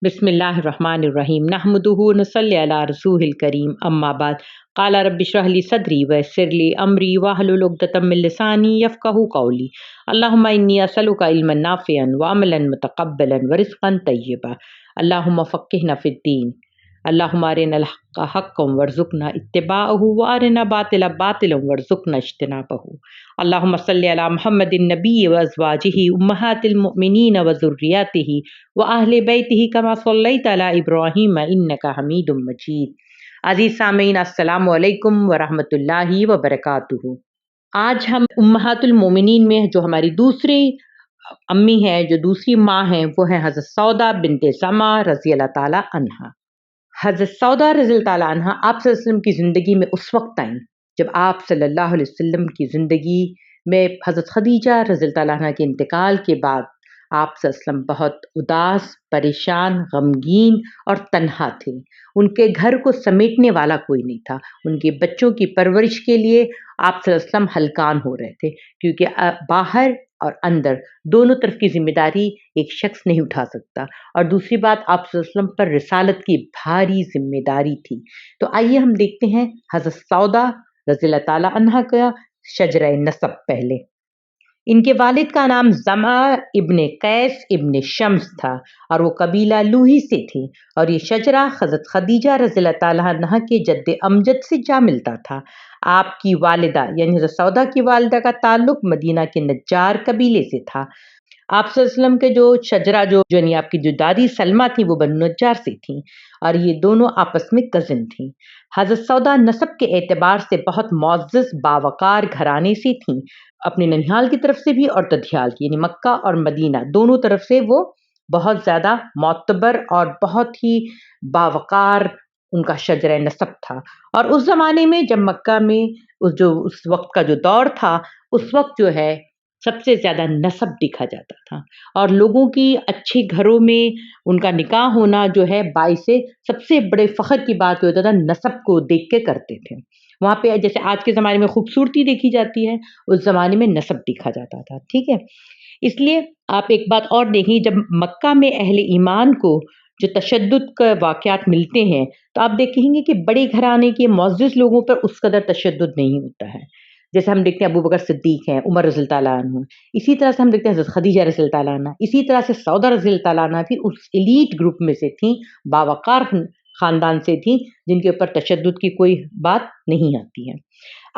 बिस्मिल्लाहिर्रहमानिर्रहीम नहमदुहु व नसल्ली अला रसूलिल करीम अम्मा बाद क़ाला रब्बि इश्रह ली सदरी व यस्सिर ली अमरी वहलुल उक़दतम मिन लिसानी यफ़क़हू क़ौली अल्लाहुम्मा इन्नी असअलुका इल्मन नाफ़िअन व अमलन मुतक़ब्बलन व रिज़्क़न तय्यबा अल्लाहुम्मा फ़क़्क़िहना फ़िद्दीन अल्लाहुम्मा अरिनल हक़्क़ हक़्क़न वरज़ुक़ना इत्तिबाअहु व अरिना बातिला बातिलन वरज़ुक़ना इज्तिनाबहु अल्लाहुम्मा सल्लि अला मुहम्मदिन नबिय्यि व अज़वाजिही उम्महातिल मुमिनीन व ज़ुर्रिय्यतिही व अहले बैतिही कमा सल्लैता अला इब्राहीम इन्नका हमीदुम मजीद। अज़ीज़ सामीन अस्सलामु अलैकुम व रहमतुल्लाहि व बरकातुहू। आज हम उम्महातुल मोमिनीन में जो हमारी दूसरी अम्मी है, जो दूसरी माँ है, वो है हज़रत सौदा बिन्ते ज़मा रज़ी अल्लाह ताला अन्हा। हज़रत सौदा रज़ी अल्लाह ताला अन्हा आप सल्लल्लाहु अलैहि वसल्लम की ज़िंदगी में उस वक्त आई जब आप सल्लल्लाहु अलैहि वसल्लम की ज़िंदगी में हज़रत खदीजा रज़ी अल्लाह ताला अन्हा के इंतकाल के बाद आप सल्लल्लाहु अलैहि वसल्लम बहुत उदास, परेशान, गमगीन और तन्हा थे। उनके घर को समेटने वाला कोई नहीं था। उनके बच्चों की परवरिश के लिए आप सल्लल्लाहु अलैहि वसल्लम हलकान हो रहे थे, क्योंकि बाहर और अंदर दोनों तरफ की जिम्मेदारी एक शख्स नहीं उठा सकता। और दूसरी बात, आप सल्लल्लाहु अलैहि वसल्लम पर रिसालत की भारी जिम्मेदारी थी। तो आइए हम देखते हैं हज़रत सौदा रज़ी अल्लाह ताला अन्हा का शजरा नसब। पहले इनके वालिद का नाम ज़मा इब्ने कैस इब्ने शम्स था और वो कबीला लूही से थे। और ये शजरा हज़रत खदीजा रज़ी अल्लाह ताला अन्हा के जद्दे अमजद से जा मिलता था। आपकी वालिदा यानी हज़रत सौदा की वालिदा का ताल्लुक मदीना के नज्जार कबीले से था। आप सल्लल्लाहु अलैहि वसल्लम के जो शजरा जो यानी आपकी जो दादी सलमा थी, वो बनु नज्जार से थी और ये दोनों आपस में कज़िन थी। हज़रत सौदा नसब के एतबार से बहुत मुअज़्ज़ज़ बावकार घराने से थीं, अपने ननिहाल की तरफ से भी और दधियाल की यानी मक्का और मदीना दोनों तरफ से वो बहुत ज़्यादा मोतबर और बहुत ही बावकार उनका शजरा नसब था। और उस ज़माने में जब मक्का में उस वक्त का जो दौर था, उस वक्त जो है सबसे ज़्यादा नसब देखा जाता था और लोगों की अच्छे घरों में उनका निकाह होना जो है बाइस से सबसे बड़े फ़ख्र की बात होता था। नसब को देख के करते थे। वहाँ पे जैसे आज के ज़माने में खूबसूरती देखी जाती है, उस ज़माने में नसब देखा जाता था। ठीक है, इसलिए आप एक बात और देखिए, जब मक्का में अहले ईमान को जो तशद्दुद का वाक़यात मिलते हैं, तो आप देखेंगे कि बड़े घराने के मुअज़्ज़ज़ लोगों पर उस कदर तशद्दुद नहीं होता है। जैसे हम देखते हैं अबू बकर सिद्दीक़ हैं, उमर रज़ी अल्लाह ताला अन्हु, इसी तरह से हम देखते हैं हज़रत खदीजा रज़ी अल्लाह ताला अन्हा, इसी तरह से सौदा रज़ी अल्लाह ताला अन्हा भी उस एलीट ग्रुप में से थीं, बावकार ख़ानदान से थीं, जिनके ऊपर तशद्दुद की कोई बात नहीं आती है।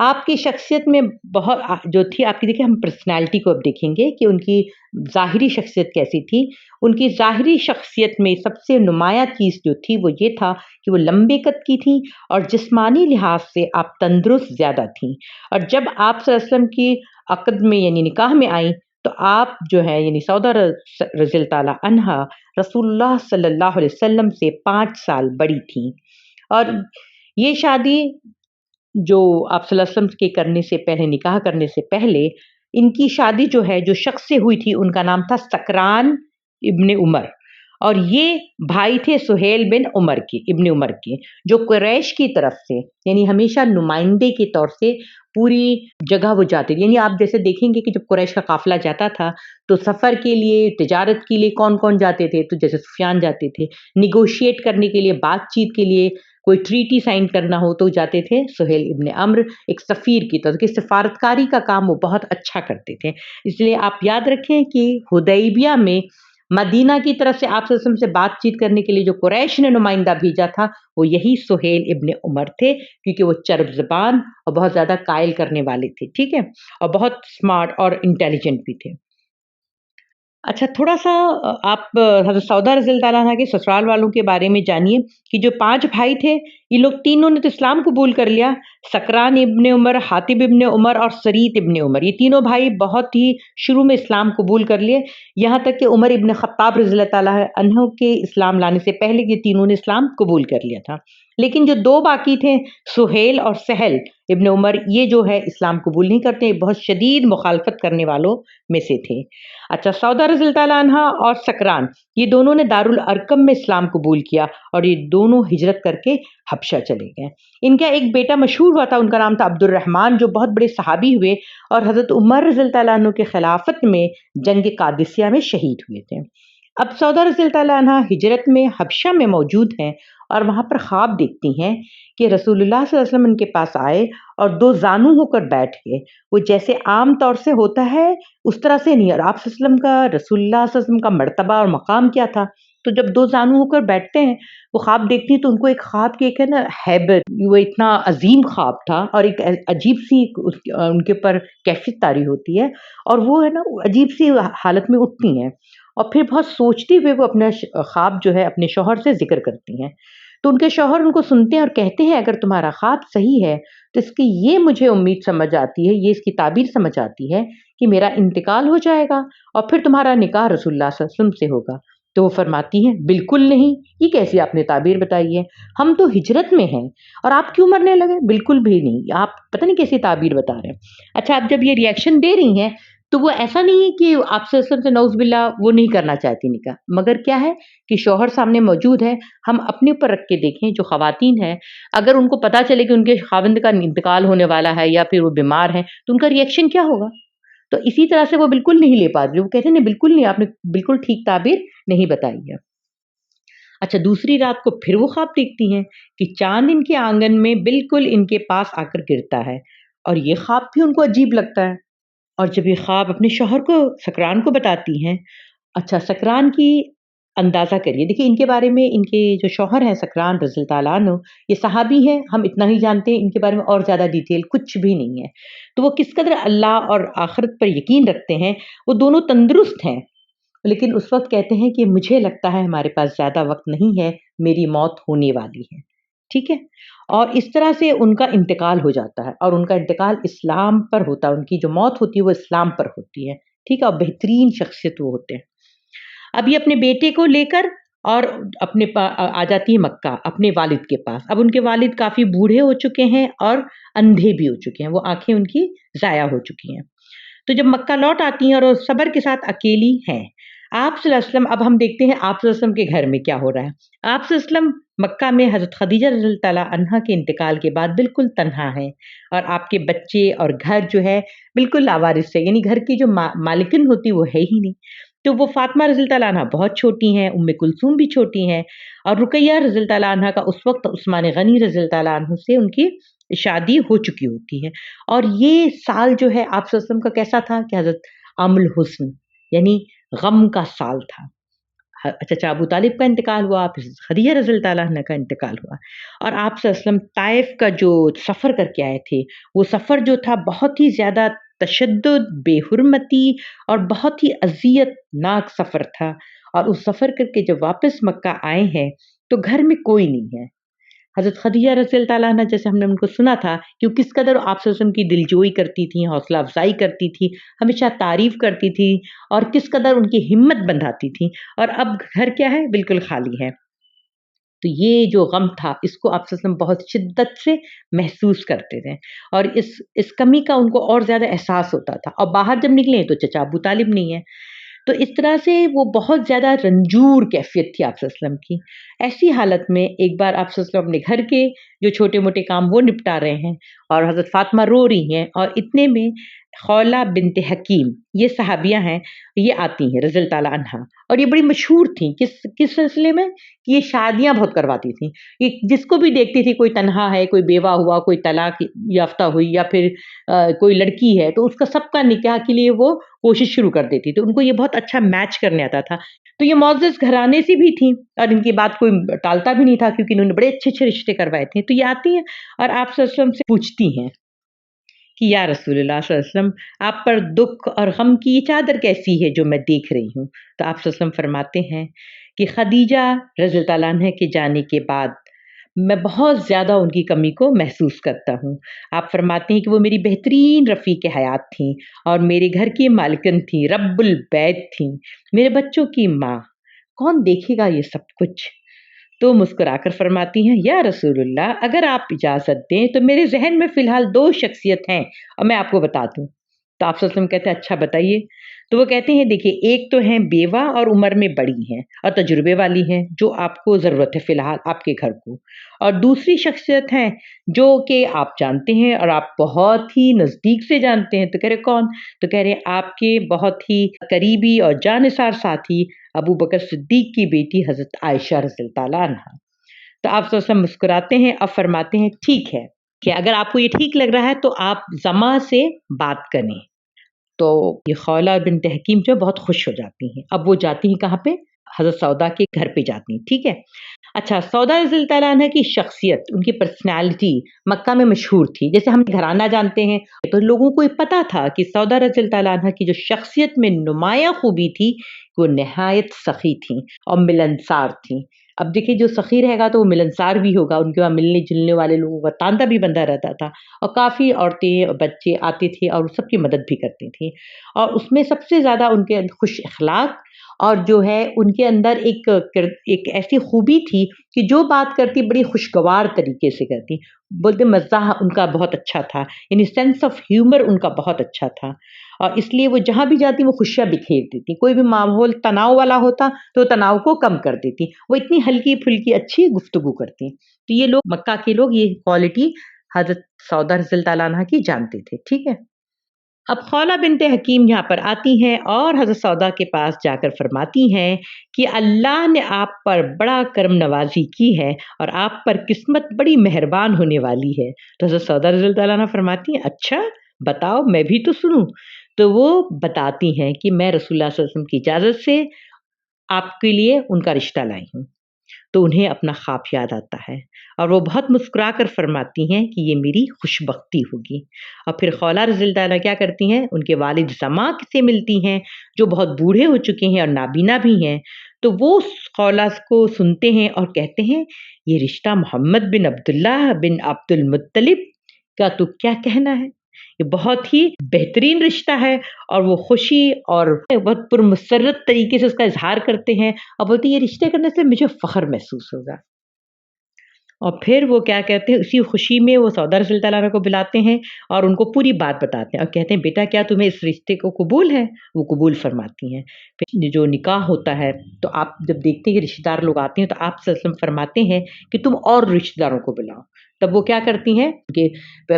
आपकी शख्सियत में बहुत जो थी, आपकी देखिए हम पर्सनैलिटी को अब देखेंगे कि उनकी ज़ाहिरी शख्सियत कैसी थी। उनकी ज़ाहिरी शख्सियत में सबसे नुमायाँ चीज़ जो थी वो ये था कि वो लंबे कद की थीं और जिस्मानी लिहाज से आप तंदुरुस्त ज़्यादा थीं। और जब आप सल्लल्लाहु अलैहि वसल्लम की अक़द में यानी निकाह में आईं, तो आप जो है यानी सौदा रज़ी अल्लाह ताला अन्हा रसूलुल्लाह सल्लल्लाहु अलैहि वसल्लम से 5 साल बड़ी थीं। और ये शादी जो आप सल्लल्लाहु अलैहि वसल्लम के करने से पहले, निकाह करने से पहले, इनकी शादी जो है जो शख्स से हुई थी, उनका नाम था सकरान इब्ने उमर और ये भाई थे सुहेल बिन उमर के, इब्ने उमर के, जो कुरैश की तरफ से यानी हमेशा नुमाइंदे के तौर से पूरी जगह वो जाते थे। यानी आप जैसे देखेंगे कि जब कुरैश का काफ़िला जाता था तो सफ़र के लिए, तिजारत के लिए कौन-कौन जाते थे, तो जैसे सुफियान जाते थे, निगोशिएट करने के लिए, बातचीत के लिए, कोई ट्रीटी साइन करना हो तो जाते थे सुहेल इब्ने अम्र एक सफ़ीर की तरह, कि सिफारतकारी का काम वो बहुत अच्छा करते थे। इसलिए आप याद रखें कि हुदैबिया में मदीना की तरफ से आप सल्लल्लाहु अलैहि वसल्लम से बातचीत करने के लिए जो कुरैश ने नुमाइंदा भेजा था, वो यही सुहेल इब्ने उमर थे, क्योंकि वो चर्ब ज़बान और बहुत ज़्यादा कायल करने वाले थे। ठीक है, और बहुत स्मार्ट और इंटेलिजेंट भी थे। अच्छा, थोड़ा-सा आप हज़रत सौदा रज़ी अल्लाह ताला अन्हा के ससुराल वालों के बारे में जानिए कि जो 5 भाई थे, ये लोग तीनों ने तो इस्लाम कबूल कर लिया। सकरान इब्ने उमर, हातिब इब्ने उमर और सरीत इब्ने उमर, ये तीनों भाई बहुत ही शुरू में इस्लाम कबूल कर लिए। यहाँ तक कि उमर इब्ने ख़त्ताब रज़ी अल्लाह ताला अन्हु के इस्लाम लाने से पहले ये तीनों ने इस्लाम कबूल कर लिया था। लेकिन जो 2 बाकी थे, सुहेल और सहल इब्ने उमर, ये जो है इस्लाम कबूल नहीं करते, ये बहुत शदीद मुखालफत करने वालों में से थे। अच्छा, सौदा रज़ी अल्लाह ताला अन्हा और सकरान, ये दोनों ने दारुल अरकम में इस्लाम कबूल किया और ये दोनों हिजरत करके हबशा चले गए। इनका एक बेटा मशहूर हुआ था, उनका नाम था अब्दुर्रहमान, जो बहुत बड़े सहाबी हुए और हज़रत उमर रज़ी अल्लाह ताला अन्हु के खिलाफत में जंग कादिसिया में शहीद हुए थे। اب सौदा रज़ी ताला अन्हा हिजरत में हबशा में मौजूद हैं और वहाँ पर ख्वाब देखती हैं कि रसूलुल्लाह सल्लल्लाहु अलैहि वसल्लम उनके पास आए और दो जानू होकर बैठ गए। वो जैसे आम तौर से होता है उस तरह से नहीं, और आप सल्लल्लाहु अलैहि वसल्लम का, रसूलुल्लाह सल्लल्लाहु अलैहि वसल्लम का मर्तबा और मकाम क्या था। तो जब दो जानू होकर बैठते हैं, वो ख्वाब देखती हैं तो उनको एक ख्वाब की एक है ना हैबत, वो इतना अजीम ख्वाब था और एक अजीब सी उनके ऊपर कैफियत तारी होती है, और वो है ना अजीब सी हालत में उठती हैं और फिर बहुत सोचते हुए वो अपना ख्वाब जो है अपने शौहर से जिक्र करती हैं। तो उनके शौहर उनको सुनते हैं और कहते हैं, अगर तुम्हारा ख्वाब सही है तो इसकी ये मुझे उम्मीद समझ आती है, ये इसकी ताबीर समझ आती है कि मेरा इंतकाल हो जाएगा और फिर तुम्हारा निकाह रसूलुल्लाह सल्लल्लाहु अलैहि वसल्लम से होगा। तो वो फरमाती हैं, बिल्कुल नहीं, ये कैसी आपने ताबीर बताई है, हम तो हिजरत में हैं और आप क्यों मरने लगे, बिल्कुल भी नहीं, आप पता नहीं कैसी ताबीर बता रहे हैं। अच्छा, आप जब ये रिएक्शन दे रही हैं तो वो ऐसा नहीं है कि आप सल्लल्लाहु अलैहि वसल्लम से नौज़ुबिल्लाह वो नहीं करना चाहती निकाह, मगर क्या है कि शौहर सामने मौजूद है, हम अपने ऊपर रख के देखें, जो ख़वातीन हैं, अगर उनको पता चले कि उनके ख़ाविंद का इंतकाल होने वाला है या फिर वो बीमार हैं, तो उनका रिएक्शन क्या होगा? तो इसी तरह से वो बिल्कुल नहीं ले पा रही, वो कहते हैं नहीं, बिल्कुल नहीं, आपने बिल्कुल ठीक ताबीर नहीं बताई है। अच्छा, दूसरी रात को फिर वो ख्वाब देखती हैं कि चाँद इनके आँगन में बिल्कुल इनके पास आकर गिरता है, और ये ख्वाब भी उनको अजीब लगता है। और जब ये ख्वाब अपने शौहर को, सकरान को बताती हैं, अच्छा सकरान की अंदाज़ा करिए, देखिए इनके बारे में, इनके जो शौहर हैं सकरान रज़ी ताला अन्हु, ये सहाबी हैं, हम इतना ही जानते हैं, इनके बारे में और ज़्यादा डिटेल कुछ भी नहीं है। तो वो किस कदर अल्लाह और आखिरत पर यकीन रखते हैं, वो दोनों तंदुरुस्त हैं, लेकिन उस वक़्त कहते हैं कि मुझे लगता है हमारे पास ज़्यादा वक़्त नहीं है, मेरी मौत होने वाली है। ठीक है? और इस तरह से उनका इंतकाल हो जाता है, और उनका इंतकाल इस्लाम पर होता है, उनकी जो मौत होती है वो इस्लाम पर होती है। ठीक है? और बेहतरीन शख्सियत वो होते हैं। अब ये अपने बेटे को लेकर और आ जाती है मक्का अपने वालिद के पास। अब उनके वालिद काफ़ी बूढ़े हो चुके हैं और अंधे भी हो चुके हैं, वो आँखें उनकी ज़ाया हो चुकी हैं। तो जब मक्का लौट आती हैं और वो सब्र के साथ अकेली हैं, आप सल्लल्लाहु अलैहि वसल्लम, अब हम देखते हैं आप सल्लल्लाहु अलैहि वसल्लम के घर में क्या हो रहा है। आप सल्लल्लाहु अलैहि वसल्लम मक्का में हज़रत खदीजा रज़ी ताला अन्हा के इंतकाल के बाद बिल्कुल तन्हा हैं, और आपके बच्चे और घर जो है बिल्कुल लावारिस है, यानी घर की जो मालिकिन होती वो है ही नहीं। तो वो फ़ातिमा रज़ी ताला अन्हा बहुत छोटी हैं, उम्मे कुलसूम भी छोटी हैं, और रुकैया रज़ी ताला अन्हा का उस वक़्त उस्मान गनी रज़ी ताला अन्हु से उनकी शादी हो चुकी होती है। और ये साल जो है आप सल्लल्लाहु अलैहि वसल्लम का कैसा था कि हज़रत आमुल हुस्न, यानी गम का साल था। चाचा अबू तालिब का इंतकाल हुआ, फिर खदीजा रज़ी ताला अन्हा का इंतकाल हुआ, और आप सल्लल्लाहु अलैहि वसल्लम ताइफ का जो सफ़र करके आए थे, वो सफ़र जो था बहुत ही ज़्यादा तशद्दुद, बेहुरमती और बहुत ही अज़ियतनाक सफ़र था, और उस सफ़र करके जब वापस मक्का आए हैं, तो घर में कोई नहीं है। हज़रत खदीजा रज़ियल्लाहु ताला अन्हा, जैसे हमने उनको सुना था कि वो किस कदर आप सल्लल्लाहु अलैहि वसल्लम की दिलजोई करती थीं, हौसला अफ़ज़ाई करती थी, हमेशा तारीफ़ करती थी, और किस कदर उनकी हिम्मत बंधाती थीं, और अब घर क्या है, बिल्कुल खाली है। तो ये जो गम था, इसको आप सल्लल्लाहु अलैहि वसल्लम बहुत शिद्दत से महसूस करते थे, और इस कमी का उनको और ज़्यादा एहसास होता था, और बाहर जब निकले तो चचा अबू तालिब नहीं है। तो इस तरह से वो बहुत ज़्यादा रंजूर कैफ़ियत थी आप सल्लल्लाहु अलैहि वसल्लम की। ऐसी हालत में एक बार आप सल्लल्लाहु अलैहि वसल्लम अपने घर के जो छोटे-मोटे काम वो निपटा रहे हैं, और हज़रत फ़ातिमा रो रही हैं, और इतने में खौला बिन्त हकीम, ये सहाबिया हैं, ये आती हैं रज़ी ताला अन्हा, और ये बड़ी मशहूर थीं किस किस सिलसिले में, कि ये शादियाँ बहुत करवाती थीं। ये जिसको भी देखती थी, कोई तन्हा है, कोई बेवा हुआ, कोई तलाक याफ़्ता हुई, या फिर कोई लड़की है, तो उसका सबका निकाह के लिए वो कोशिश शुरू कर देती थी। उनको ये बहुत अच्छा मैच करने आता था। तो ये मुअज़्ज़ज़ घराने से भी थीं, और इनकी बात कोई टालता भी नहीं था, क्योंकि इन्होंने बड़े अच्छे-अच्छे रिश्ते करवाए थे। तो ये आती हैं और आप सल्लल्लाहु अलैहि वसल्लम से पूछती हैं कि या रसूलल्लाह सल्लल्लाहु अलैहि वसल्लम, आप पर दुःख और गम की ये चादर कैसी है जो मैं देख रही हूँ? तो आप सल्लल्लाहु अलैहि वसल्लम फरमाते हैं कि खदीजा रज़ी ताला अन्हा के जाने के बाद मैं बहुत ज़्यादा उनकी कमी को महसूस करता हूँ। आप फरमाते हैं कि वो मेरी बेहतरीन रफ़ीक़ हयात थीं, और मेरे घर की मालिकन थीं, रब्बुल बैत थीं, मेरे बच्चों की माँ। कौन देखेगा ये सब कुछ? तो मुस्कुराकर फरमाती हैं, या रसूलुल्लाह, अगर आप इजाज़त दें तो मेरे ज़हन में फ़िलहाल 2 शख्सियत हैं, और मैं आपको बता दूँ। तो आप सल्लल्लाहु अलैहि वसल्लम कहते हैं, अच्छा बताइए। तो वो कहते हैं, देखिए, एक तो हैं बेवा और उम्र में बड़ी हैं और तजुर्बे वाली हैं, जो आपको ज़रूरत है फ़िलहाल आपके घर को, और दूसरी शख्सियत हैं जो कि आप जानते हैं और आप बहुत ही नज़दीक से जानते हैं। तो कह रहे कौन? तो कह रहे आपके बहुत ही करीबी और जानिसार साथी ابو بکر صدیق کی بیٹی حضرت عائشہ رضی اللہ تعالیٰ عنہا۔ تو آپ صلی اللہ علیہ وسلم مسکراتے ہیں اور فرماتے ہیں ٹھیک ہے کہ اگر آپ کو یہ ٹھیک لگ رہا ہے تو آپ زما سے بات کریں۔ تو یہ خولہ بنت حکیم جو بہت خوش ہو جاتی ہیں۔ اب وہ جاتی ہیں کہاں پہ؟ حضرت سودا کے گھر پہ جاتی ہیں، ٹھیک ہے۔ اچھا، سودا رضی اللہ تعالیٰ عنہ کی شخصیت، ان کی پرسنالٹی مکہ میں مشہور تھی۔ جیسے ہم گھرانہ جانتے ہیں تو لوگوں کو یہ پتا تھا کہ سودا رضی اللہ تعالیٰ عنہ کی جو شخصیت میں نمایاں خوبی تھی وہ نہایت سخی تھیں اور ملنسار تھیں۔ اب دیکھیے جو سخی رہے گا تو وہ ملنسار بھی ہوگا، ان کے وہاں ملنے جلنے والے لوگوں کا تانتا بھی بندہ رہتا تھا، اور کافی عورتیں اور بچے آتے تھے اور سب کی مدد بھی کرتی تھیں۔ اور اس میں سب سے زیادہ ان کے خوش اخلاق اور جو ہے ان کے اندر ایک ایسی خوبی تھی کہ جو بات کرتی بڑی خوشگوار طریقے سے کرتی، بولتے مزاح ان کا بہت اچھا تھا، یعنی سینس آف ہیومر ان کا بہت اچھا تھا، اور اس لیے وہ جہاں بھی جاتی وہ خوشیاں بکھیر دیتی۔ کوئی بھی ماحول تناؤ والا ہوتا تو تناؤ کو کم کر دیتی، وہ اتنی ہلکی پھلکی اچھی گفتگو کرتی۔ تو یہ لوگ مکہ کے لوگ یہ کوالٹی حضرت سودا رضی اللہ تعالیٰ عنہ کی جانتے تھے، ٹھیک ہے۔ اب خولہ بنت حکیم یہاں پر آتی ہیں اور حضرت سودا کے پاس جا کر فرماتی ہیں کہ اللہ نے آپ پر بڑا کرم نوازی کی ہے اور آپ پر قسمت بڑی مہربان ہونے والی ہے۔ تو حضرت سودا رضی اللہ تعالیٰ عنہ فرماتی ہیں اچھا بتاؤ میں بھی تو سنوں۔ تو وہ بتاتی ہیں کہ میں رسول اللہ صلی اللہ علیہ وسلم کی اجازت سے آپ کے لیے ان کا رشتہ لائی ہوں۔ تو انہیں اپنا خواب یاد آتا ہے اور وہ بہت مسکرا کر فرماتی ہیں کہ یہ میری خوش بختی ہوگی۔ اور پھر خولہ رضی اللہ عنہ کیا کرتی ہیں؟ ان کے والد زما سے ملتی ہیں جو بہت بوڑھے ہو چکے ہیں اور نابینا بھی ہیں۔ تو وہ خولہ کو سنتے ہیں اور کہتے ہیں یہ رشتہ محمد بن عبداللہ بن عبد المطلب کا تو کیا کہنا ہے، یہ بہت ہی بہترین رشتہ ہے۔ اور وہ خوشی اور بہت پرمسرت طریقے سے اس کا اظہار کرتے ہیں اور بولتے ہیں یہ رشتے کرنے سے مجھے فخر محسوس ہوگا۔ اور پھر وہ کیا کہتے ہیں، اسی خوشی میں وہ سودا رضی اللہ تعالیٰ عنہ کو بلاتے ہیں اور ان کو پوری بات بتاتے ہیں اور کہتے ہیں بیٹا کیا تمہیں اس رشتے کو قبول ہے؟ وہ قبول فرماتی ہیں۔ پھر جو نکاح ہوتا ہے تو آپ جب دیکھتے ہیں کہ رشتہ دار لوگ آتے ہیں تو آپ صلی اللہ علیہ وسلم فرماتے ہیں کہ تم اور رشتہ داروں کو بلاؤ۔ تب وہ کیا کرتی ہیں کہ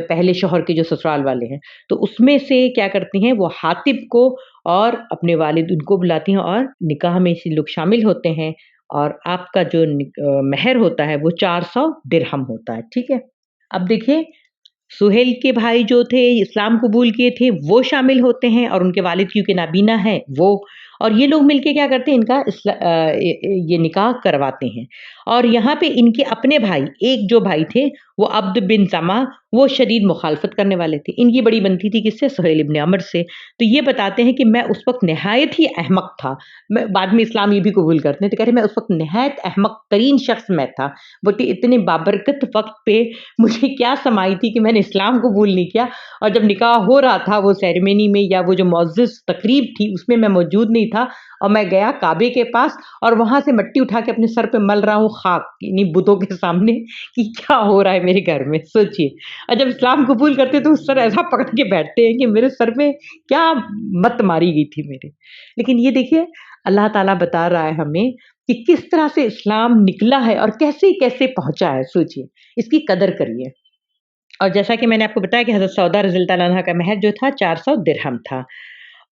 پہلے شوہر کے جو سسرال والے ہیں تو اس میں سے کیا کرتی ہیں وہ حاطب کو اور اپنے والد ان کو بلاتی ہیں اور نکاح میں اسی لوگ شامل ہوتے ہیں، اور آپ کا جو مہر ہوتا ہے وہ 400 درہم ہوتا ہے، ٹھیک ہے۔ اب دیکھیں سہیل کے بھائی جو تھے اسلام قبول کیے تھے وہ شامل ہوتے ہیں اور ان کے والد کیونکہ نابینا ہے وہ، اور یہ لوگ مل کے کیا کرتے ہیں ان کا یہ نکاح کرواتے ہیں۔ اور یہاں پہ ان کے اپنے بھائی، ایک جو بھائی تھے وہ عبد بن زما، وہ شدید مخالفت کرنے والے تھے۔ ان کی بڑی بنتی تھی کس سے؟ سہیل ابن عمر سے۔ تو یہ بتاتے ہیں کہ میں اس وقت نہایت ہی احمق تھا، میں بعد میں اسلام یہ بھی قبول کرتے ہیں تو کہتے ہیں میں اس وقت نہایت احمق ترین شخص میں تھا، بلکہ اتنے بابرکت وقت پہ مجھے کیا سمائی تھی کہ میں نے اسلام قبول نہیں کیا، اور جب نکاح ہو رہا تھا وہ سیریمنی میں یا وہ جو معزز تقریب تھی اس میں میں موجود نہیں تھا، اور میں گیا کعبے کے پاس اور وہاں سے مٹی اٹھا کے اپنے سر پہ مل رہا ہوں خاک، یعنی بتوں کے سامنے کہ کیا ہو رہا ہے میرے گھر میں، سوچئے۔ اور جب اسلام قبول کرتے تو اس سر ایسا پکڑ کے بیٹھتے ہیں کہ میرے سر میں کیا مت ماری گئی تھی میرے۔ لیکن یہ دیکھیے اللہ تعالیٰ بتا رہا ہے ہمیں کہ کس طرح سے اسلام نکلا ہے اور کیسے کیسے پہنچا ہے، سوچئے، اس کی قدر کریے۔ اور جیسا کہ میں نے آپ کو بتایا کہ حضرت سودا رضی اللہ عنہ کا مہر جو تھا 400 درہم تھا،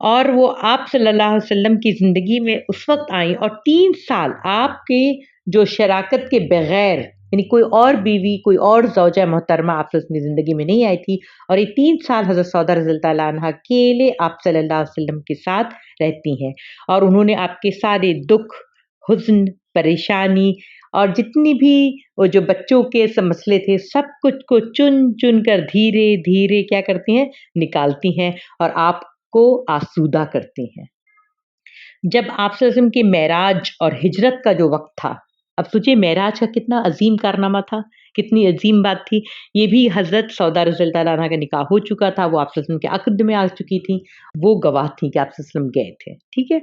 اور وہ آپ صلی اللہ علیہ وسلم کی زندگی میں اس وقت آئیں اور 3 سال آپ کے جو شراکت کے بغیر، یعنی کوئی اور بیوی کوئی اور زوجہ محترمہ آپ سے اپنی زندگی میں نہیں آئی تھی، اور یہ 3 سال حضرت سودا رضی اللہ تعالیٰ عنہ اکیلے آپ صلی اللہ علیہ وسلم کے ساتھ رہتی ہیں، اور انہوں نے آپ کے سارے دکھ، حزن، پریشانی اور جتنی بھی وہ جو بچوں کے سب مسئلے تھے سب کچھ کو چن چن کر دھیرے دھیرے کیا کرتی ہیں، نکالتی ہیں اور آپ کو آسودہ کرتی ہیں۔ جب آپ صلی اللہ علیہ وسلم کی معراج اور ہجرت کا جو وقت تھا، اب سوچئے معراج کا کتنا عظیم کارنامہ تھا، کتنی عظیم بات تھی۔ یہ بھی حضرت سودا رضی اللہ تعالیٰ عنہ کا نکاح ہو چکا تھا، وہ آپ صلی اللہ علیہ وسلم کے عقد میں آ چکی تھیں، وہ گواہ تھیں کہ آپ صلی اللہ علیہ وسلم گئے تھے، ٹھیک ہے۔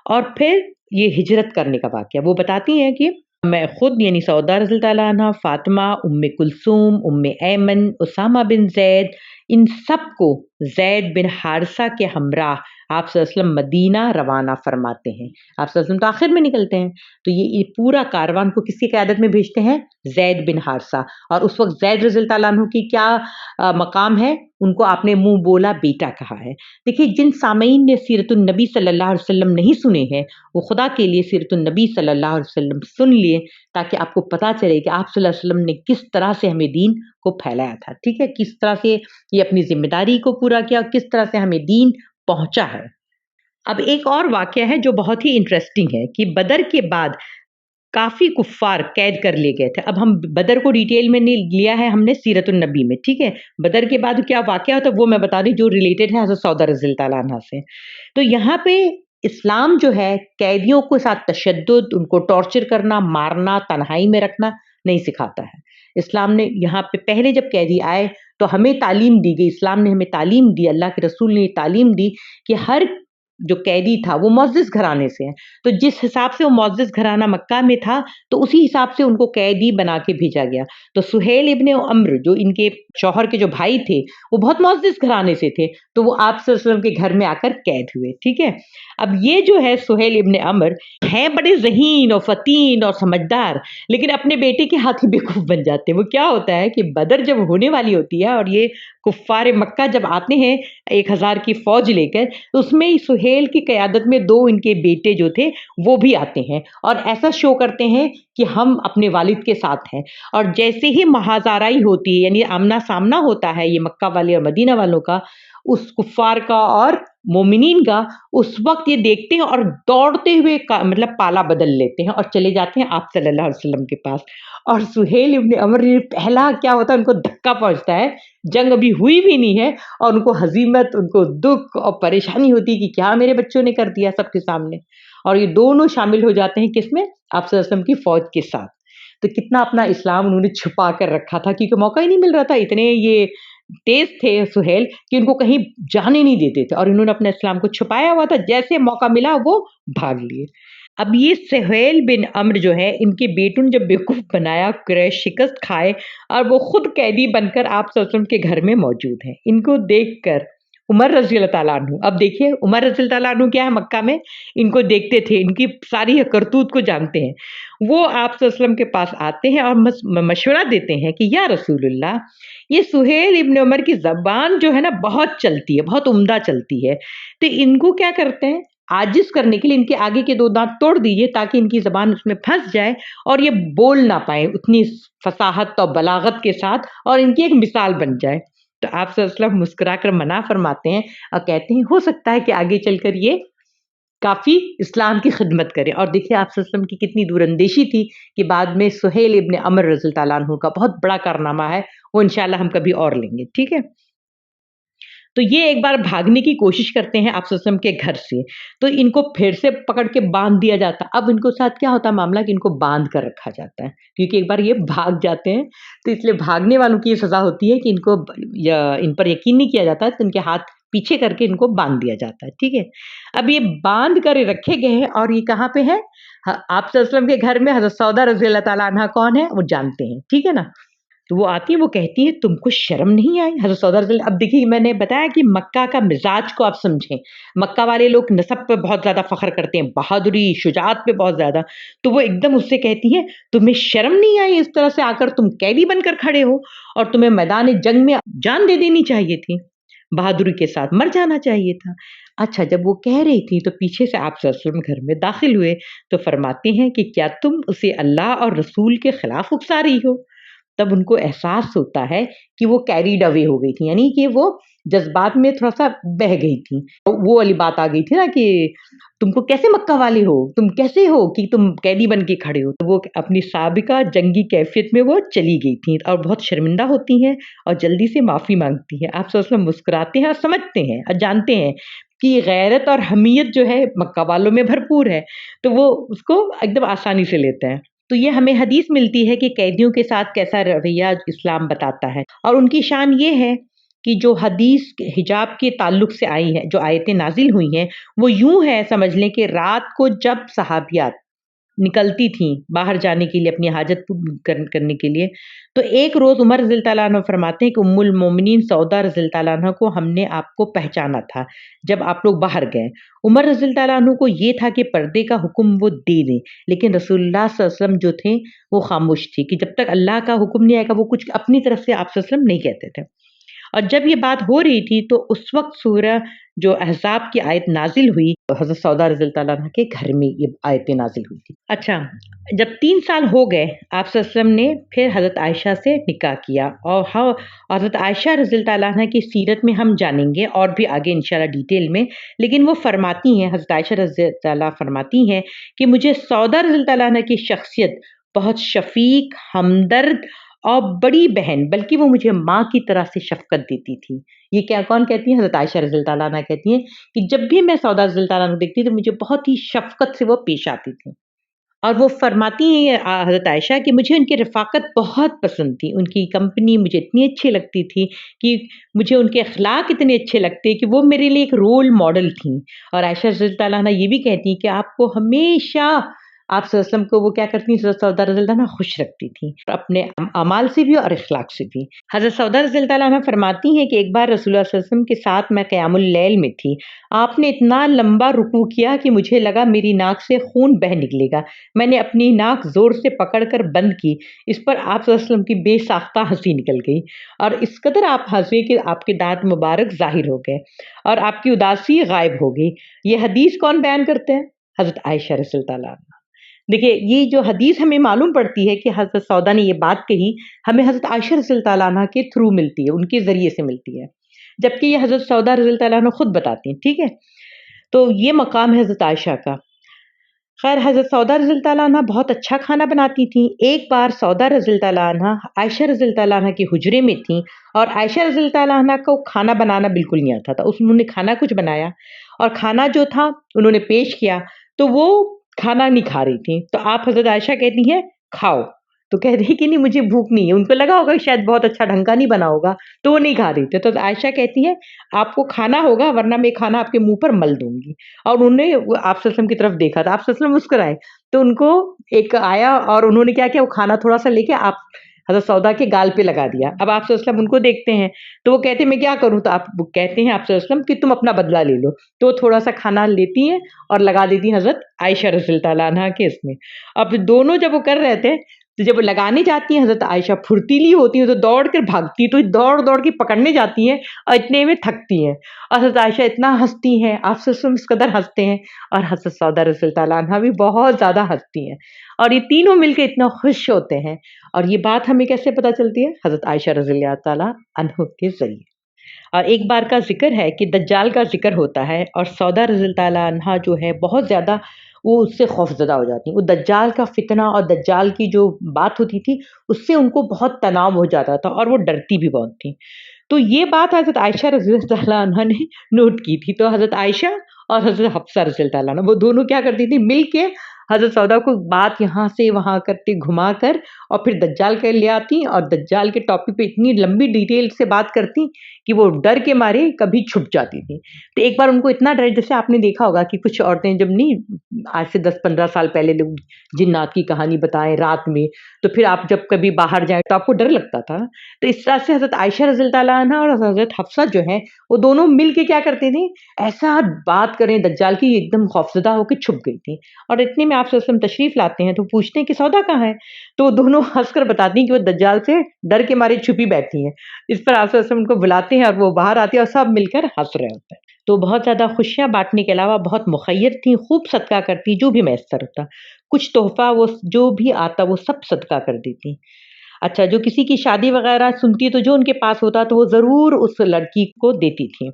اور پھر یہ ہجرت کرنے کا واقعہ وہ بتاتی ہیں کہ میں خود یعنی سودا رضی اللہ تعالیٰ عنہ، فاطمہ، ام کلثوم، ام ایمن، اسامہ بن زید، ان سب کو ज़ैद बिन हारिसा के हमराह आप सल्लल्लाहु अलैहि वसल्लम मदीना रवाना फरमाते हैं। आप सल्लल्लाहु अलैहि वसल्लम तो आखिर में निकलते हैं, तो ये पूरा कारवान को किसकी क़यादत में भेजते हैं? ज़ैद बिन हारिसा। और उस वक़्त ज़ैद रज़ियल्लाहु ताला अन्हु की क्या मकाम है? उनको आपने मुँह बोला बेटा कहा है। देखिए, जिन सामईन ने सीरतुन नबी सल्लल्लाहु अलैहि वसल्लम नहीं सुने हैं, वो खुदा के लिए सीरतुन नबी सल्लल्लाहु अलैहि वसल्लम सुन लिए, ताकि आपको पता चले कि आप सल्लल्लाहु अलैहि वसल्लम ने किस तरह से हमें दीन को फैलाया था, ठीक है? किस तरह से ये अपनी ज़िम्मेदारी को पूरा किया, किस तरह से हमें दीन पहुँचा है। अब एक और वाक़या है जो बहुत ही इंटरेस्टिंग है कि बदर के बाद काफ़ी कुफ़ार कैद कर लिए गए थे। अब हम बदर को डिटेल में नहीं लिया है हमने सीरतुन नबी में, ठीक है? बदर के बाद क्या वाक़या होता है वो मैं बता रही जो रिलेटेड है हज़रत सौदा रज़ियल्लाहु ताला अन्हा से। तो यहाँ पे इस्लाम जो है कैदियों के साथ तशद्दुद, उनको टॉर्चर करना, मारना, तन्हाई में रखना नहीं सिखाता है। इस्लाम ने यहाँ पे पहले जब कैदी आए तो हमें तालीम दी गई, इस्लाम ने हमें तालीम दी, अल्लाह के रसूल ने तालीम दी कि हर जो कैदी था वो मुअज़्ज़िज़ घराने से है। तो जिस हिसाब से वो मुअज़्ज़िज़ घराना मक्का में था, तो उसी हिसाब से उनको कैदी बना के भेजा गया। तो सुहेल इब्न अम्र जो इनके शौहर के जो भाई थे, वो बहुत मुअज़्ज़िज़ घराने से थे, तो वो आप सल्लल्लाहु अलैहि वसल्लम के घर में आकर कैद हुए, ठीक है? अब ये जो है सुहेल इब्न अम्र हैं बड़े ज़हीन और फ़तीन और समझदार, लेकिन अपने बेटे के हाथ ही बेवकूफ़ बन जाते हैं। वो क्या होता है कि बदर जब होने वाली होती है और ये कुफ़ार मक्का जब आते हैं 1000 की फ़ौज लेकर, तो उसमें सुहेल की क़यादत में 2 इनके बेटे जो थे वो भी आते हैं और ऐसा शो करते हैं कि हम अपने वालिद के साथ हैं। और जैसे ही महाज़ाराई होती है, यानी आमना-सामना होता है ये मक्का वाले और मदीना वालों का, उस कुफ़ार का और मोमिनीन का, उस वक़्त ये देखते हैं और दौड़ते हुए का मतलब पाला बदल लेते हैं और चले जाते हैं आप सल्लल्लाहु अलैहि वसल्लम के पास। और सुहेल इब्न अम्र ने पहला क्या होता है, उनको धक्का पहुँचता है, जंग अभी हुई भी नहीं है और उनको हज़ीमत, उनको दुःख और परेशानी होती है कि क्या मेरे बच्चों ने कर दिया सबके सामने। और ये दोनों शामिल हो जाते हैं किसमें? आप सल्लल्लाहु अलैहि वसल्लम की फ़ौज के साथ। तो कितना अपना इस्लाम उन्होंने छुपा कर रखा था, क्योंकि मौका ही नहीं मिल रहा था। इतने ये तेज़ थे सुहेल कि उनको कहीं जाने नहीं देते थे और इन्होंने अपने इस्लाम को छुपाया हुआ था, जैसे मौका मिला वो भाग लिए। अब ये सुहेल बिन अम्र जो है, इनके बेटों ने जब बेवकूफ़ बनाया, कुरैश शिकस्त खाए और वो खुद कैदी बनकर आप सल्लल्लाहु अलैहि वसल्लम के घर में मौजूद हैं। इनको देखकर उमर रज़ियल्लाहु ताला अन्हु, अब देखिए उमर रज़ियल्लाहु ताला अन्हु क्या है मक्का में, इनको देखते थे, इनकी सारी करतूत को जानते हैं। वो आप सल्लल्लाहु अलैहि वसल्लम के पास आते हैं और मशवरा देते हैं कि या रसूलुल्लाह, ये सुहेल इब्न उमर की ज़बान जो है ना बहुत चलती है, बहुत उम्दा चलती है। तो इनको क्या करते हैं, आजिज़ करने के लिए इनके आगे के 2 दाँत तोड़ दीजिए ताकि इनकी ज़बान उसमें फँस जाए और ये बोल ना पाएँ उतनी फ़साहत और बलागत के साथ और इनकी एक मिसाल बन जाए। तो आप सल्लल्लाहु अलैहि वसल्लम मुस्कुराकर मना फरमाते हैं और कहते हैं हो सकता है कि आगे चलकर ये काफ़ी इस्लाम की खिदमत करें। और देखिए आप सल्लल्लाहु अलैहि वसल्लम की कितनी दूरंदेशी थी कि बाद में सुहेल इब्न अम्र रज़ियल्लाहु ताला अन्हु का बहुत बड़ा कारनामा है, वो इंशाअल्लाह हम कभी और लेंगे, ठीक है? तो ये एक बार भागने की कोशिश करते हैं आप सल्लल्लाहु अलैहि वसल्लम के घर से, तो इनको फिर से पकड़ के बाँध दिया जाता है। अब इनको साथ क्या होता है मामला कि इनको बाँध कर रखा जाता है, क्योंकि एक बार ये भाग जाते हैं, तो इसलिए भागने वालों की ये सज़ा होती है कि इनको इन पर यकीन नहीं किया जाता, तो इनके हाथ पीछे करके इनको बाँध दिया जाता है, ठीक है? अब ये बाँध कर रखे गए हैं और ये कहाँ पे है? आप सल्लल्लाहु अलैहि वसल्लम के घर में। हज़रत सौदा रज़ियल्लाहु ताला अन्हा कौन है? वो जानते हैं, ठीक है ना? तो वो आती है, वो कहती है तुमको शर्म नहीं आई? हज़रत सौदा रज़ी, अब देखिए मैंने बताया कि मक्का का मिज़ाज को आप समझें। मक्का वाले लोग नसब पे बहुत ज़्यादा फ़ख्र करते हैं, बहादुरी, शुजाअत पे बहुत ज़्यादा। तो वो एकदम उससे कहती हैं, तुम्हें शर्म नहीं आई इस तरह से आकर तुम कैदी बनकर खड़े हो और तुम्हें मैदान जंग में जान दे देनी चाहिए थी, बहादुरी के साथ मर जाना चाहिए था। अच्छा, जब वो कह रही थी तो पीछे से आप सल्लल्लाहु अलैहि वसल्लम घर में दाखिल हुए, तो फरमाते हैं कि क्या तुम उसे अल्लाह और रसूल के खिलाफ उकसा रही हो? तब उनको एहसास होता है कि वो कैरीड अवे हो गई थी, यानी कि वो जज़्बात में थोड़ा-सा बह गई थी। वो वाली बात आ गई थी ना कि तुमको कैसे मक्का वाले हो? तुम कैसे हो कि तुम कैदी बन के खड़े हो? तो वो अपनी साबिका जंगी कैफ़ियत में वो चली गई थी और बहुत शर्मिंदा होती हैं और जल्दी से माफ़ी माँगती हैं। आप सल्लल्लाहु अलैहि वसल्लम मुस्कुराते हैं और समझते हैं और जानते हैं कि गैरत और हमियत जो है मक्का वालों में भरपूर है, तो वो उसको एकदम आसानी से लेते हैं। तो ये हमें हदीस मिलती है कि कैदियों के साथ कैसा रवैया इस्लाम बताता है। और उनकी शान ये है कि जो हदीस हिजाब के ताल्लुक से आई है, जो आयतें नाजिल हुई हैं, वो यूं है समझ लें कि रात को जब सहाबियात نکلتی تھیں باہر جانے کے لیے اپنی حاجت کرنے کے لیے، تو ایک روز عمر رضی اللہ تعالیٰ عنہ فرماتے ہیں کہ ام المومنین سودا رضی اللہ تعالیٰ عنہ کو ہم نے آپ کو پہچانا تھا جب آپ لوگ باہر گئے۔ عمر رضی اللہ تعالیٰ عنہ کو یہ تھا کہ پردے کا حکم وہ دے دیں، لیکن رسول اللہ صلی اللہ علیہ وسلم جو تھے وہ خاموش تھی کہ جب تک اللہ کا حکم نہیں آئے گا وہ کچھ اپنی طرف سے آپ صلی اللہ علیہ وسلم نہیں کہتے تھے۔ اور جب یہ بات ہو رہی تھی تو اس وقت سورہ جو احزاب کی آیت نازل ہوئی، حضرت سودا رضی اللہ تعالیٰ عنہ کے گھر میں یہ آیتیں نازل ہوئی تھی۔ اچھا، جب 3 سال ہو گئے آپ صلی اللہ علیہ وسلم نے پھر حضرت عائشہ سے نکاح کیا، اور حضرت عائشہ رضی اللہ تعالیٰ عنہ کی سیرت میں ہم جانیں گے اور بھی آگے انشاءاللہ ڈیٹیل میں، لیکن وہ فرماتی ہیں، حضرت عائشہ رضی اللہ تعالیٰ فرماتی ہیں کہ مجھے سودا رضی اللہ تعالیٰ عنہ کی شخصیت بہت شفیق، ہمدرد اور بڑی بہن، بلکہ وہ مجھے ماں کی طرح سے شفقت دیتی تھی۔ یہ کیا کون کہتی ہیں؟ حضرت عائشہ رضی اللہ تعالیٰ عنہ کہتی ہیں کہ جب بھی میں سودا رضی اللہ تعالیٰ عنہ دیکھتی تو مجھے بہت ہی شفقت سے وہ پیش آتی تھی۔ اور وہ فرماتی ہیں حضرت عائشہ کہ مجھے ان کی رفاقت بہت پسند تھی، ان کی کمپنی مجھے اتنی اچھی لگتی تھی کہ مجھے ان کے اخلاق اتنے اچھے لگتے کہ وہ میرے لیے ایک رول ماڈل تھیں۔ اور عائشہ رضی اللہ تعالیٰ عنہ یہ بھی کہتی ہیں کہ آپ کو ہمیشہ آپ صلی اللہ علیہ وسلم کو وہ کیا کرتی ہیں، حضرت سودا رضی اللہ عنہ خوش رکھتی تھیں، اپنے اعمال سے بھی اور اخلاق سے بھی۔ حضرت سودا رضی اللہ عنہ فرماتی ہیں کہ ایک بار رسول اللہ صلی اللہ علیہ وسلم کے ساتھ میں قیام اللیل میں تھی، آپ نے اتنا لمبا رکوع کیا کہ مجھے لگا میری ناک سے خون بہہ نکلے گا، میں نے اپنی ناک زور سے پکڑ کر بند کی، اس پر آپ صلی اللہ علیہ وسلم کی بے ساختہ ہنسی نکل گئی، اور اس قدر آپ ہنسے کہ آپ کے دانت مبارک ظاہر ہو گئے اور آپ کی اداسی غائب ہو گئی۔ یہ حدیث کون بیان کرتے ہیں؟ حضرت عائشہ رضی اللہ عنہ۔ دیکھیے یہ جو حدیث ہمیں معلوم پڑتی ہے کہ حضرت سودا نے یہ بات کہی، ہمیں حضرت عائشہ رضی اللہ عنہ کے تھرو ملتی ہے، ان کے ذریعے سے ملتی ہے، جبکہ یہ حضرت سودا رضی اللہ عنہ خود بتاتی ہیں، ٹھیک ہے؟ تو یہ مقام ہے حضرت عائشہ کا۔ خیر، حضرت سودا رضی اللہ عنہ بہت اچھا کھانا بناتی تھیں۔ ایک بار سودا رضی اللہ عنہ عائشہ رضی اللہ عنہ کے حجرے میں تھیں، اور عائشہ رضی اللہ عنہ کو کھانا بنانا بالکل نہیں آتا تھا، انہوں نے کھانا کچھ بنایا، اور کھانا جو تھا انہوں نے پیش کیا تو وہ کھانا نہیں کھا رہی تھی، تو آپ حضرت عائشہ کہتی ہیں کھاؤ، تو کہہ رہی کہ نہیں مجھے بھوک نہیں ہے، ان کو لگا ہوگا شاید بہت اچھا ڈھنگ کا نہیں بنا ہوگا تو وہ نہیں کھا رہی تھی، تو عائشہ کہتی ہے آپ کو کھانا ہوگا ورنہ میں کھانا آپ کے منہ پر مل دوں گی، اور انہوں نے آپ صلی اللہ علیہ وسلم کی طرف دیکھا تھا، آپ صلی اللہ علیہ وسلم مسکرائے تو ان کو ایک آیا اور انہوں نے کیا کیا، وہ کھانا تھوڑا سا لے کے آپ حضرت سودا کے گال پہ لگا دیا۔ اب آپ صلی اللہ علیہ وسلم ان کو دیکھتے ہیں تو وہ کہتے ہیں میں کیا کروں، تو آپ کہتے ہیں آپ صلی اللہ علیہ وسلم کہ تم اپنا بدلہ لے لو، تو وہ تھوڑا سا کھانا لیتی ہیں اور لگا دیتی ہیں حضرت عائشہ رضی اللہ عنہا کے اس میں۔ اب دونوں جب وہ کر رہے تھے تو جب وہ لگانے جاتی ہیں حضرت عائشہ پھرتیلی ہوتی ہیں تو دوڑ کر بھاگتی ہیں، تو دوڑ دوڑ کے پکڑنے جاتی ہیں اور اتنے میں تھکتی ہیں، اور حضرت عائشہ اتنا ہنستی ہیں، آپ صلی اللہ علیہ وسلم اس قدر ہنستے ہیں، اور حضرت سودا رضی اللہ عنہا بھی بہت زیادہ ہنستی ہیں، اور یہ تینوں مل کے اتنا خوش ہوتے ہیں۔ اور یہ بات ہمیں کیسے پتہ چلتی ہے؟ حضرت عائشہ رضی اللہ تعالیٰ عنہ کے ذریعے۔ اور ایک بار کا ذکر ہے کہ دجال کا ذکر ہوتا ہے، اور سودا رضی اللہ عنہا جو ہے بہت زیادہ وہ اس سے خوف زدہ ہو جاتی ہیں، وہ دجال کا فتنہ اور دجال کی جو بات ہوتی تھی اس سے ان کو بہت تناؤ ہو جاتا تھا، اور وہ ڈرتی بھی بہت تھیں۔ تو یہ بات حضرت عائشہ رضی اللہ عنہا نے نوٹ کی تھی، تو حضرت عائشہ اور حضرت حفصہ رضی اللہ عنہ وہ دونوں کیا کرتی تھی، مل کے حضرت سودا کو بات یہاں سے وہاں کرتے گھما کر اور پھر دجال کے لے آتی، اور دجال کے ٹاپک پہ اتنی لمبی ڈیٹیل سے بات کرتی کہ وہ ڈر کے مارے کبھی چھپ جاتی تھی۔ تو ایک بار ان کو اتنا ڈر، جیسے آپ نے دیکھا ہوگا کہ کچھ عورتیں جب نہیں آج سے 10-15 سال پہلے لوگ جنات کی کہانی بتائیں رات میں، تو پھر آپ جب کبھی باہر جائیں تو آپ کو ڈر لگتا تھا، تو اس طرح سے حضرت عائشہ رضی اللہ عنہا اور حضرت حفصہ جو ہیں وہ دونوں مل کے کیا کرتے تھے، ایسا بات کریں دجال کی، ایک دم خوفزدہ ہو کے چھپ گئی تھی، اور اتنے میں آپ صلی اللہ علیہ وسلم تشریف لاتے ہیں تو پوچھتے ہیں کہ سودا کہاں ہے، تو وہ دونوں ہنس کر بتاتی ہیں کہ وہ دجال سے ڈر کے مارے چھپی بیٹھی ہیں۔ اس پر آپ صلی اللہ علیہ وسلم کو بلاتے ہیں اور وہ باہر آتے ہیں اور سب مل کر ہنس رہے ہوتے ہیں۔ تو بہت زیادہ خوشیاں بانٹنے کے علاوہ بہت مخیر تھیں، خوب صدقہ کرتی، جو بھی میسر ہوتا، کچھ تحفہ وہ جو بھی آتا وہ سب صدقہ کر دیتی۔ اچھا، جو کسی کی شادی وغیرہ سنتی تو جو ان کے پاس ہوتا تو وہ ضرور اس لڑکی کو دیتی تھی۔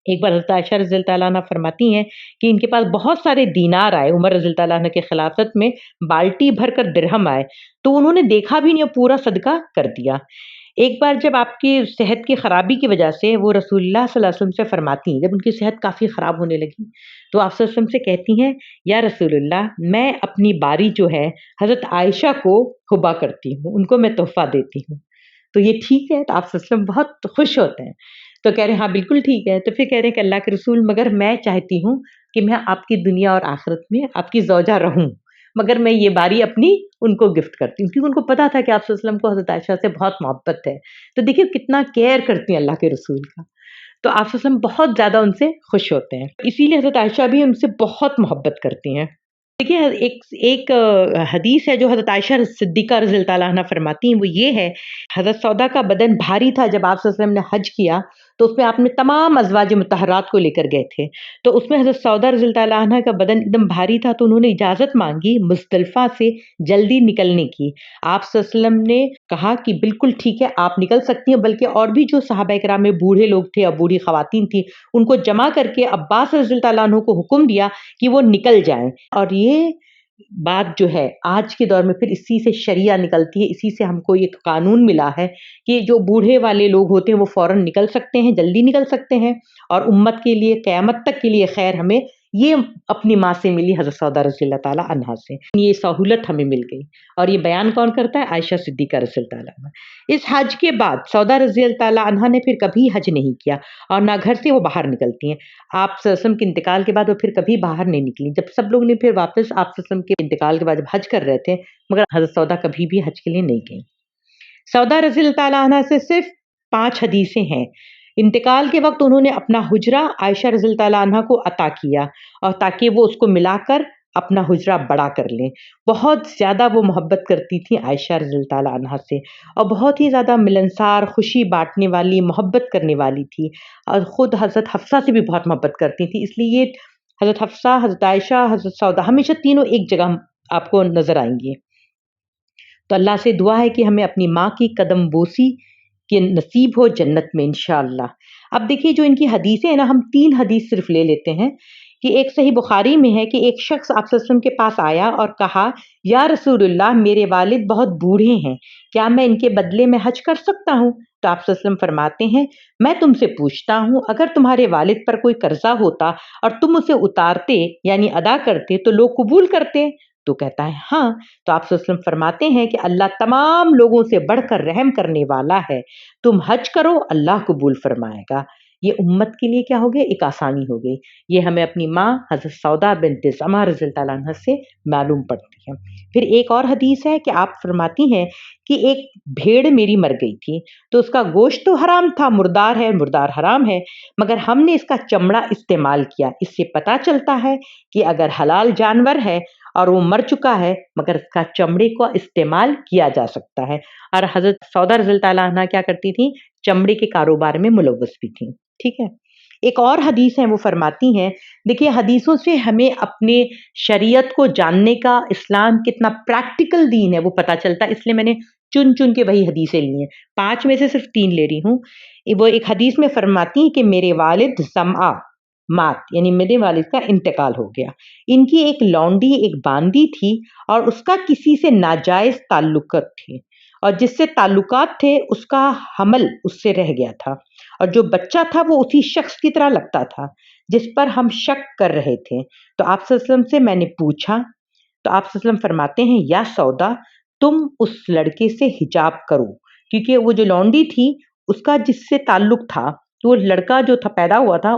ایک بار حضرت عائشہ رضی اللہ عنہ فرماتی ہیں کہ ان کے پاس بہت سارے دینار آئے، عمر رضی اللہ عنہ کے خلافت میں بالٹی بھر کر درہم آئے، تو انہوں نے دیکھا بھی نہیں اور پورا صدقہ کر دیا۔ ایک بار جب آپ کی صحت کی خرابی کی وجہ سے وہ رسول اللہ صلی اللہ علیہ وسلم سے فرماتی ہیں، جب ان کی صحت کافی خراب ہونے لگی تو آپ صلی اللہ علیہ وسلم سے کہتی ہیں یا رسول اللہ، میں اپنی باری جو ہے حضرت عائشہ کو ہبا کرتی ہوں، ان کو میں تحفہ دیتی ہوں، تو یہ ٹھیک ہے؟ تو آپ صلی اللہ علیہ وسلم بہت خوش ہوتے ہیں، تو کہہ رہے ہیں ہاں بالکل ٹھیک ہے۔ تو پھر کہہ رہے ہیں کہ اللہ کے رسول، مگر میں چاہتی ہوں کہ میں آپ کی دنیا اور آخرت میں آپ کی زوجہ رہوں، मगर मैं ये बारी अपनी उनको गिफ्ट करती हूँ, क्योंकि उनको पता था कि आप सल्लल्लाहु अलैहि वसल्लम को हज़रत आयशा से बहुत मोहब्बत है। तो देखिए कितना केयर करती हैं अल्लाह के रसूल का। तो आप सल्लल्लाहु अलैहि वसल्लम बहुत ज़्यादा उनसे खुश होते हैं, इसीलिए हज़रत आयशा भी उनसे बहुत मोहब्बत करती हैं। देखिए एक हदीस है जो हज़रत आयशा सिद्दीक़ा रज़ियल्लाहु ताला अन्हा फरमाती हैं, वो ये है, हज़रत सौदा का बदन भारी था जब आप सल्लल्लाहु अलैहि वसल्लम ने हज किया, तो उसमें आपने तमाम अज़वाज मुतहरात को लेकर गए थे। तो उसमें हज़रत सौदा रज़ियल्लाहु ताला अन्हा का बदन एकदम भारी था, तो उन्होंने इजाज़त मांगी मुज़दलिफ़ा से जल्दी निकलने की। आप सल्लल्लाहु अलैहि वसल्लम ने कहा कि बिल्कुल ठीक है, आप निकल सकती हैं, बल्कि और भी जो सहाबा किराम में बूढ़े लोग थे और बूढ़ी ख़वातीन थी, उनको जमा करके अब्बास रज़ियल्लाहु ताला अन्हु को हुक्म दिया कि वो निकल जाएँ। और ये बात जो है आज के दौर में फिर इसी से शरिया निकलती है, इसी से हमको एक कानून मिला है कि जो बूढ़े वाले लोग होते हैं वो फ़ौरन निकल सकते हैं, जल्दी निकल सकते हैं, और उम्मत के लिए क़यामत तक के लिए खैर हमें ये अपनी माँ से मिली, हज़रत सौदा रज़ियल्लाहु ताला अन्हा से ये सहूलत हमें मिल गई। और ये बयान कौन करता है? आयशा सिद्दीक़ा रज़ियल्लाहु ताला अन्हा। इस हज के बाद सौदा रज़ियल्लाहु ताला अन्हा ने फिर कभी हज नहीं किया और ना घर से वो बाहर निकलती हैं। आप सल्लल्लाहु अलैहि वसल्लम के इंतकाल के बाद वो फिर कभी बाहर नहीं निकली। जब सब लोग ने फिर वापस आप सल्लल्लाहु अलैहि वसल्लम के इंतकाल के बाद जब हज कर रहे थे, मगर हज़रत सौदा कभी भी हज के लिए नहीं गईं। सौदा रज़ियल्लाहु ताला अन्हा से सिर्फ 5 हदीसें हैं। इंतकाल के वक्त उन्होंने अपना हुजरा आयशा रज़ियल्लाहु ताला अन्हा को अता किया, और ताकि वो उसको मिलाकर अपना हुजरा बड़ा कर लें। बहुत ज़्यादा वो मोहब्बत करती थी आयशा रज़ियल्लाहु ताला अन्हा से, और बहुत ही ज़्यादा मिलनसार, खुशी बाँटने वाली, मोहब्बत करने वाली थी, और ख़ुद हज़रत हफ्सा से भी बहुत मोहब्बत करती थी। इसलिए हज़रत हफ्सा, हज़रत आयशा, हज़रत सौदा हमेशा तीनों एक जगह आपको नज़र आएँगी। तो अल्लाह से दुआ है कि हमें अपनी माँ की कदम बोसी के नसीब हो जन्नत में इंशाअल्लाह। अब देखिए जो इनकी हदीसें हैं ना, हम 3 हदीस सिर्फ ले लेते हैं कि एक सही बुखारी में है कि एक शख्स आप सल्लल्लाहु अलैहि वसल्लम के पास आया और कहा, या रसूलुल्लाह, मेरे वालिद बहुत बूढ़े हैं, क्या मैं इनके बदले में हज कर सकता हूँ? तो आप सल्लल्लाहु अलैहि वसल्लम फरमाते हैं, मैं तुमसे पूछता हूँ, अगर तुम्हारे वालिद पर कोई कर्जा होता और तुम उसे उतारते यानी अदा करते तो लोग कबूल करते? तो कहता है हाँ। तो आप सल्लल्लाहु अलैहि वसल्लम फरमाते हैं कि अल्लाह तमाम लोगों से बढ़कर रहम करने वाला है, तुम हज करो, अल्लाह कबूल फरमाएगा। ये उम्मत के लिए क्या हो गया? एक आसानी हो गई। ये हमें अपनी माँ हज़रत सौदा बिन्त ज़मा रज़ियल्लाहु ताला अन्हा से मालूम पड़ती है। फिर एक और हदीस है कि आप फरमाती हैं कि एक भेड़ मेरी मर गई थी, तो उसका गोश्त तो हराम था, मुर्दार है, मुर्दार हराम है, मगर हमने इसका चमड़ा इस्तेमाल किया। इससे पता चलता है कि अगर हलाल जानवर है और वो मर चुका है, मगर इसका चमड़े का इस्तेमाल किया जा सकता है। और हज़रत सौदा रज़ियल्लाहु ताला अन्हा क्या करती थी? चमड़े के कारोबार में मुलव्वस भी थी। ठीक है। एक और हदीस है, वो फरमाती हैं, देखिए हदीसों से हमें अपने शरीयत को जानने का, इस्लाम कितना प्रैक्टिकल दीन है वो पता चलता है, इसलिए मैंने चुन चुन के वही हदीसें ली हैं। 5 में से सिर्फ 3 ले रही हूँ। वो एक हदीस में फरमाती हैं कि मेरे वालिद ज़मआ मात, यानी मेरे वालिद का इंतकाल हो गया। इनकी एक लौंडी, एक बांदी थी, और उसका किसी से नाजायज़ ताल्लुकात थे, और जिससे ताल्लुकात थे उसका हमल उससे रह गया था, और जो बच्चा था वो उसी शख्स की तरह लगता था जिस पर हम शक कर रहे थे। तो आप सल्लल्लाहु अलैहि वसल्लम से मैंने पूछा, तो आप सल्लल्लाहु अलैहि वसल्लम फरमाते हैं, या सौदा, तुम उस लड़के से हिजाब करो, क्योंकि वो जो लौंडी थी उसका जिससे ताल्लुक था, तो वो लड़का जो था पैदा हुआ था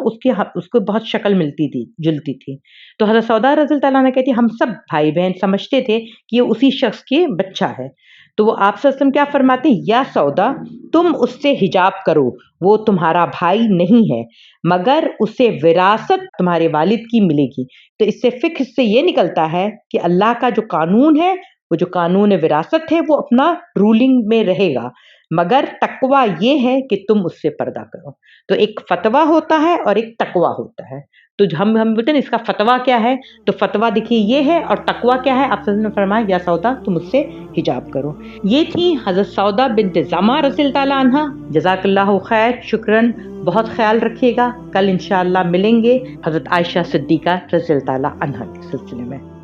उसको बहुत शक्ल मिलती थी, जुलती थी। तो हज़रत सौदा रज़ियल्लाहु ताला अन्हा कहती, हम सब भाई बहन समझते थे कि ये उसी शख्स के बच्चा है। तो वो आप सल्लल्लाहु अलैहि वसल्लम क्या फरमाते हैं, या सौदा, तुम उससे हिजाब करो, वो तुम्हारा भाई नहीं है, मगर उसे विरासत तुम्हारे वालिद की मिलेगी। तो इससे फ़िक्र से ये निकलता है कि अल्लाह का जो कानून है, वो जो कानून विरासत है, वो अपना रूलिंग में रहेगा, मगर तकवा ये है कि तुम उससे पर्दा करो। तो एक फतवा होता है और एक तकवा होता है। तो हम बोलते हैं ना, इसका फतवा क्या है? तो फतवा देखिए ये है, और तकवा क्या है? आप सल्लल्लाहु अलैहि वसल्लम ने फरमाया, या सौदा, तुम उससे हिजाब करो। ये थी हज़रत सौदा बिन्त ज़मा रज़ियल्लाहु ताला अन्हा। जज़ाकल्लाहु खैर, शुक्रन, बहुत ख्याल रखिएगा। कल इंशाअल्लाह मिलेंगे हज़रत आयशा सिद्दीक़ा रज़ियल्लाहु ताला अन्हा के सिलसिले में।